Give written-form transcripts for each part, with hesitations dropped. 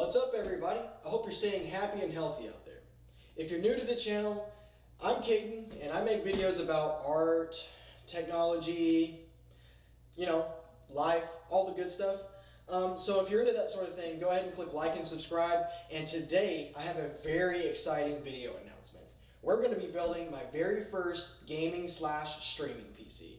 What's up, everybody? I hope you're staying happy and healthy out there. If you're new to the channel, I'm Caden and I make videos about art, technology, life, all the good stuff. So if you're into that sort of thing, go ahead and click like and subscribe. And today I have a very exciting video announcement. We're going to be building my very first gaming/streaming PC.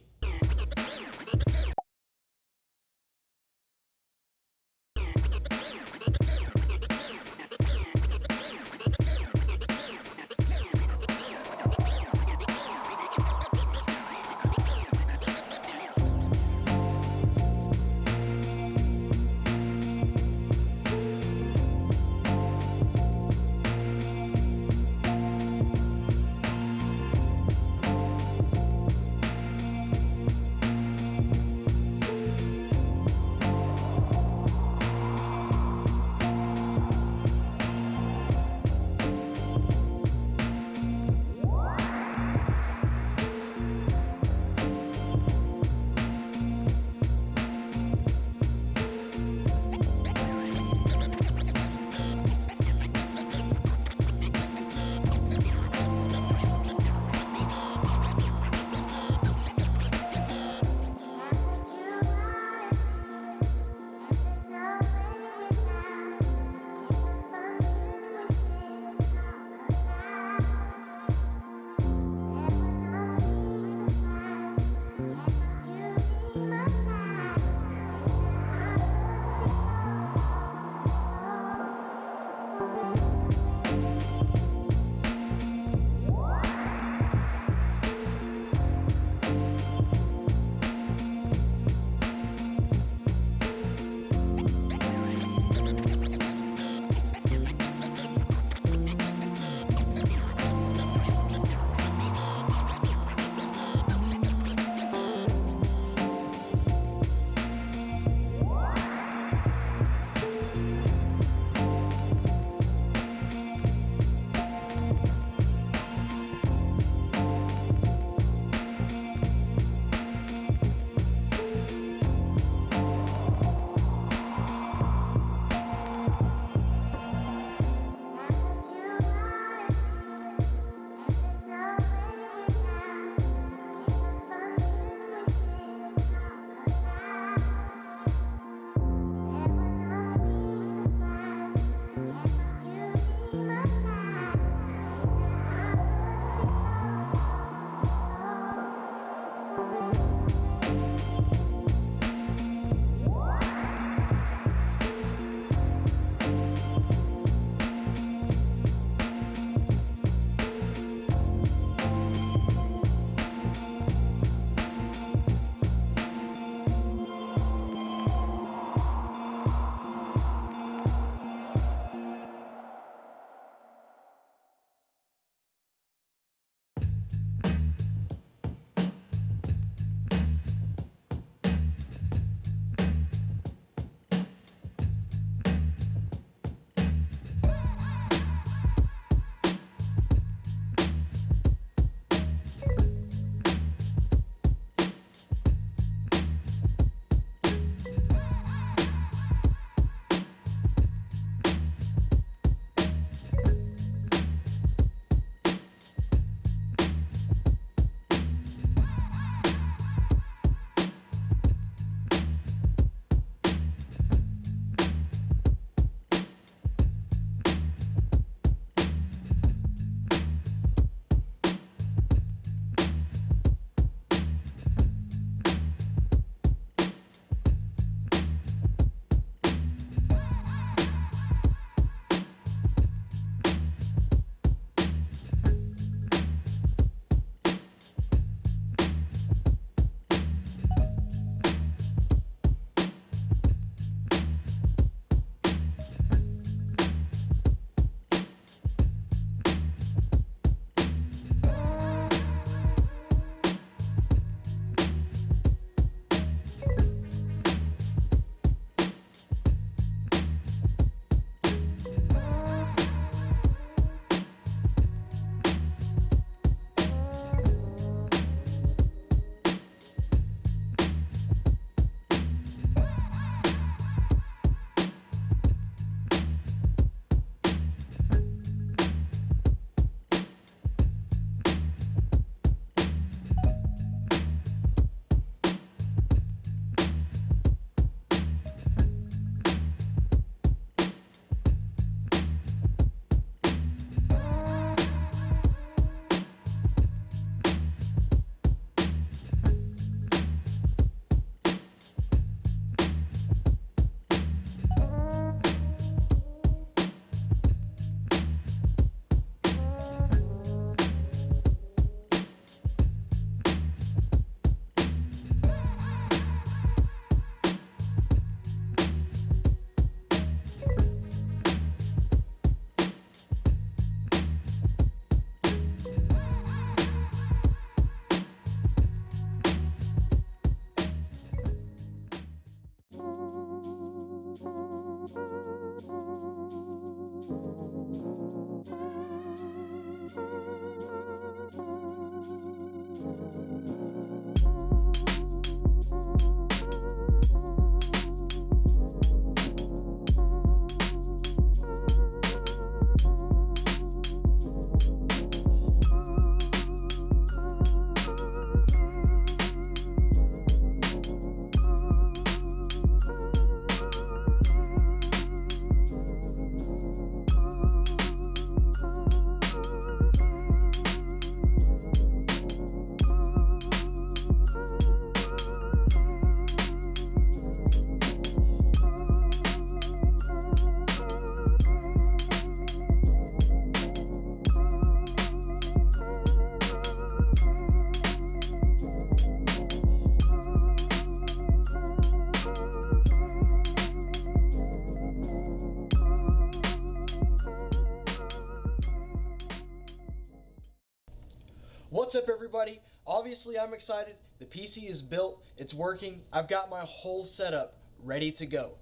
What's up, everybody? Obviously, I'm excited. The PC is built, it's working. I've got my whole setup ready to go.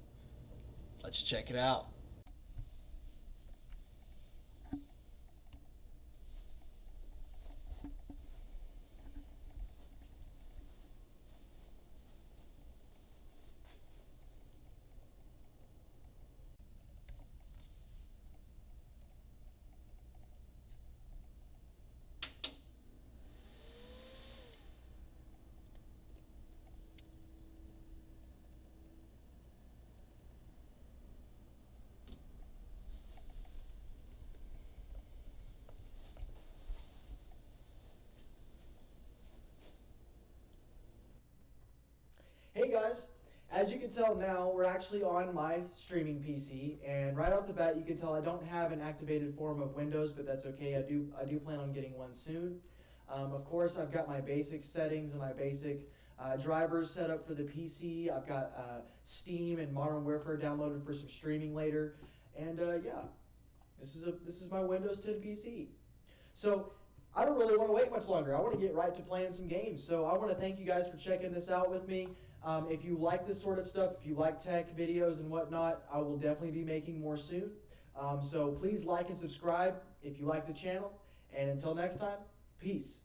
Let's check it out. Hey guys, as you can tell now, we're actually on my streaming PC, and right off the bat you can tell I don't have an activated form of Windows, but that's okay. I do plan on getting one soon. Of course, I've got my basic settings and my basic drivers set up for the PC. I've got Steam and Modern Warfare downloaded for some streaming later, and yeah, this is my Windows 10 PC. So I don't really want to wait much longer. I want to get right to playing some games. So I want to thank you guys for checking this out with me. If you like this sort of stuff, if you like tech videos and whatnot, I will definitely be making more soon. So please like and subscribe if you like the channel. And until next time, peace.